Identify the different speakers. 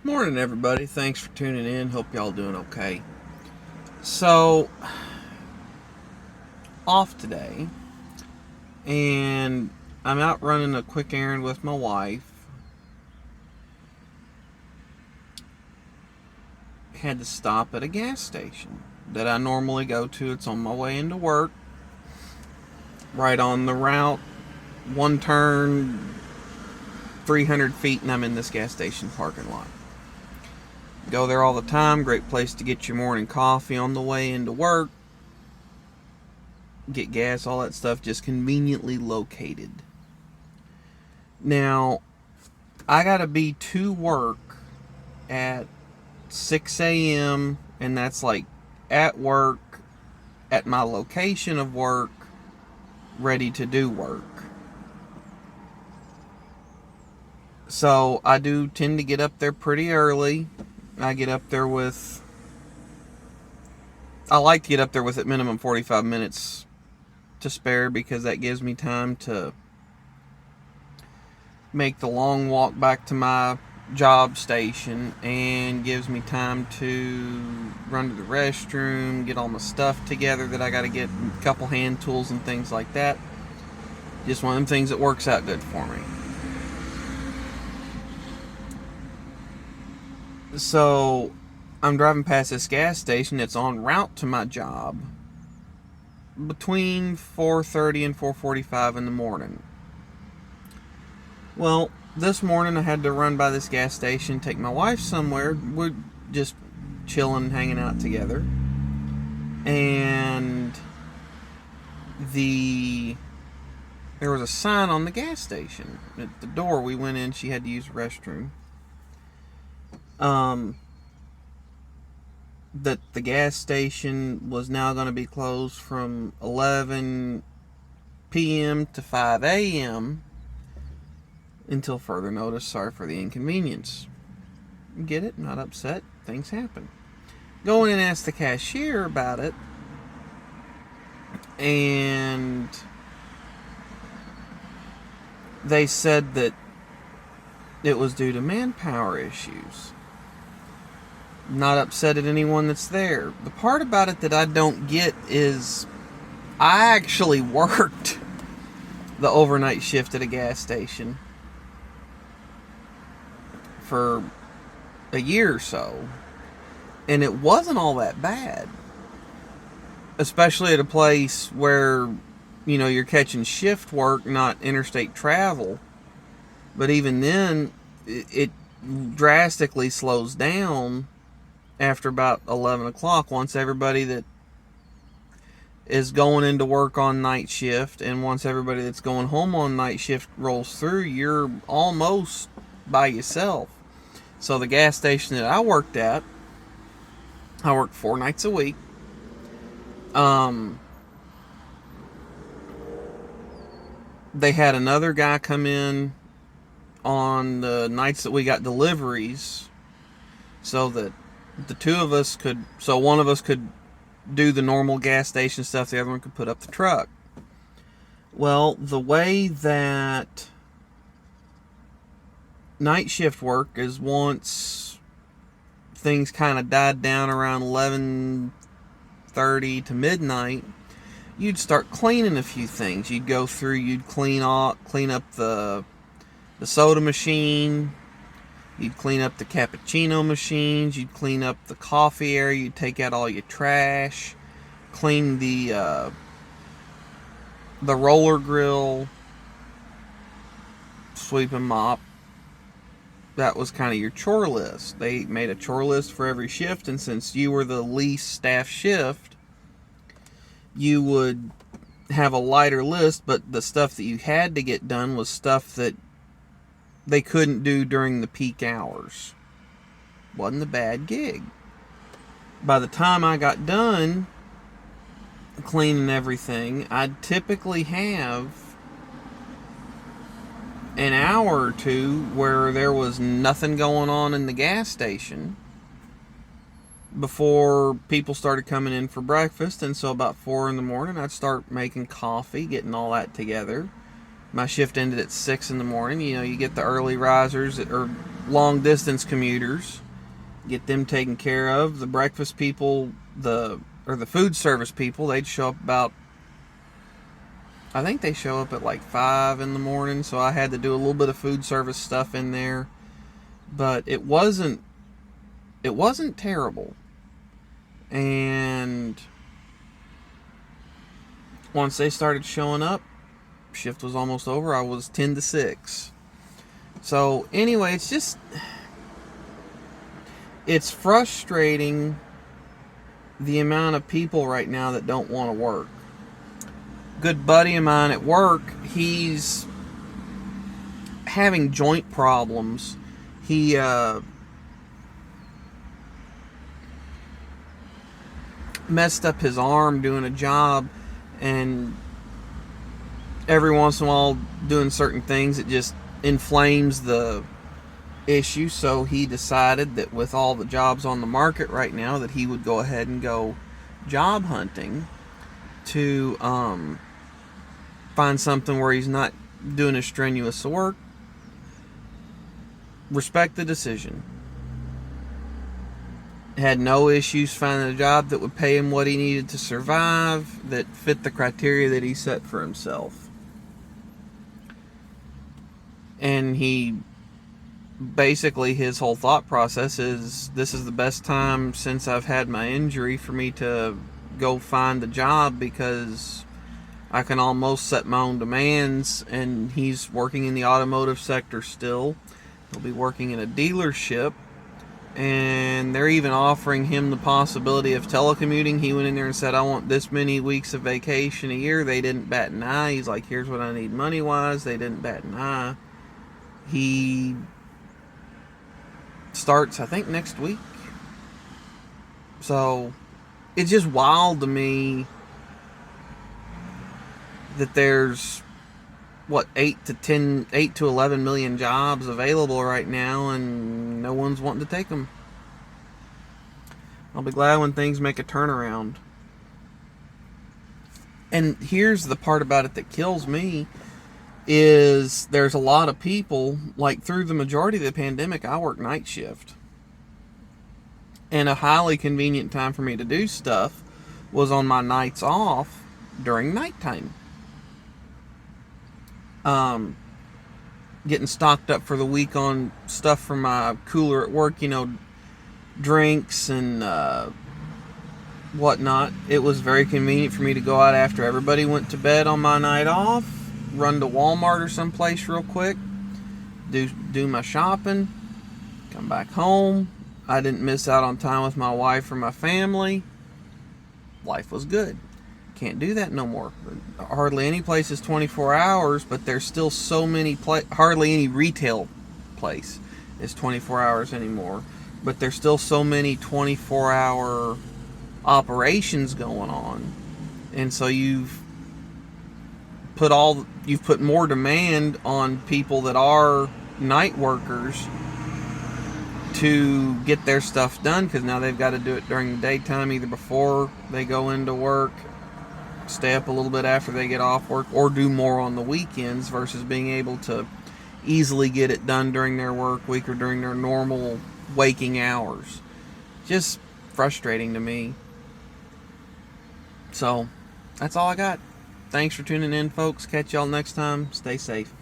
Speaker 1: Morning, everybody. Thanks for tuning in. Hope y'all doing okay. So, off today, and I'm out running a quick errand with my wife. Had to stop at a gas station that I normally go to. It's on my way into work, right on the route. One turn, 300 feet, and I'm in this gas station parking lot. Go there all the time. Great place to get your morning coffee on the way into work. Get gas, all that stuff, just conveniently located. Now, I gotta be to work at 6 a.m., and that's like at work, at my location of work, ready to do work. So, I do tend to get up there pretty early. I get up there with, I like to get up there with at minimum 45 minutes to spare because that gives me time to make the long walk back to my job station and gives me time to run to the restroom, get all my stuff together that I got to get, a couple hand tools and things like that. Just one of them things that works out good for me. So I'm driving past this gas station that's en route to my job between 4:30 and 4:45 in the morning. Well, this morning I had to run by this gas station, take my wife somewhere. We're just chilling, hanging out together. And there was a sign on the gas station. At the door we went in, she had to use the restroom. That the gas station was now going to be closed from 11 p.m. to 5 a.m. until further notice. Sorry for the inconvenience. Get it? Not upset. Things happen. Go in and ask the cashier about it, and they said that it was due to manpower issues. Not upset at anyone that's there. The part about it that I don't get is I actually worked the overnight shift at a gas station for a year or so, and it wasn't all that bad. Especially at a place where, you're catching shift work, not interstate travel. But even then, it drastically slows down after about 11 o'clock, once everybody that is going into work on night shift and once everybody that's going home on night shift rolls through, you're almost by yourself. So the gas station that I worked at, I worked 4 nights a week. They had another guy come in on the nights that we got deliveries, so that the two of us could, so one of us could do the normal gas station stuff, the other one could put up the truck. Well, the way that night shift work is, once things kind of died down around 11:30 to midnight, you'd start cleaning a few things. You'd go through, you'd clean up the soda machine. You'd clean up the cappuccino machines. You'd clean up the coffee area. You'd take out all your trash. Clean the roller grill. Sweep and mop. That was kind of your chore list. They made a chore list for every shift, and since you were the least staff shift, you would have a lighter list, but the stuff that you had to get done was stuff that they couldn't do during the peak hours. Wasn't a bad gig. By the time I got done cleaning everything, I'd typically have an hour or two where there was nothing going on in the gas station before people started coming in for breakfast. And so about 4 in the morning, I'd start making coffee, getting all that together, My shift ended at 6 in the morning. You know, you get the early risers or long distance commuters, get them taken care of. The breakfast people, the food service people, they'd show up about, I think they show up at like 5 in the morning, so I had to do a little bit of food service stuff in there. But it wasn't terrible. And once they started showing up, shift was almost over. I was 10 to 6. So anyway, it's frustrating the amount of people right now that don't want to work. Good buddy of mine at work, he's having joint problems. He messed up his arm doing a job, and every once in a while doing certain things, it just inflames the issue. So he decided that with all the jobs on the market right now, that he would go ahead and go job hunting to find something where he's not doing as strenuous work. Respect the decision. Had no issues finding a job that would pay him what he needed to survive, that fit the criteria that he set for himself. And he basically, his whole thought process is, this is the best time since I've had my injury for me to go find a job, because I can almost set my own demands. And he's working in the automotive sector still. He'll be working in a dealership, and they're even offering him the possibility of telecommuting. He went in there and said, I want this many weeks of vacation a year. They didn't bat an eye. He's like, here's what I need money wise. They didn't bat an eye. He starts, I think, next week. So it's just wild to me that there's 8 to 11 million jobs available right now, and no one's wanting to take them. I'll be glad when things make a turnaround. And here's the part about it that kills me, is there's a lot of people, like through the majority of the pandemic, I work night shift. And a highly convenient time for me to do stuff was on my nights off during nighttime. Getting stocked up for the week on stuff from my cooler at work, drinks and whatnot. It was very convenient for me to go out after everybody went to bed on my night off, run to Walmart or someplace real quick, do my shopping, come back home. I didn't miss out on time with my wife or my family. Life was good. Can't do that no more. Hardly any place is 24 hours, but there's still so many hardly any retail place is 24 hours anymore, but there's still so many 24-hour operations going on. And so you've put more demand on people that are night workers to get their stuff done, because now they've got to do it during the daytime, either before they go into work, stay up a little bit after they get off work, or do more on the weekends, versus being able to easily get it done during their work week or during their normal waking hours. Just frustrating to me. So that's all I got. Thanks for tuning in, folks. Catch y'all next time. Stay safe.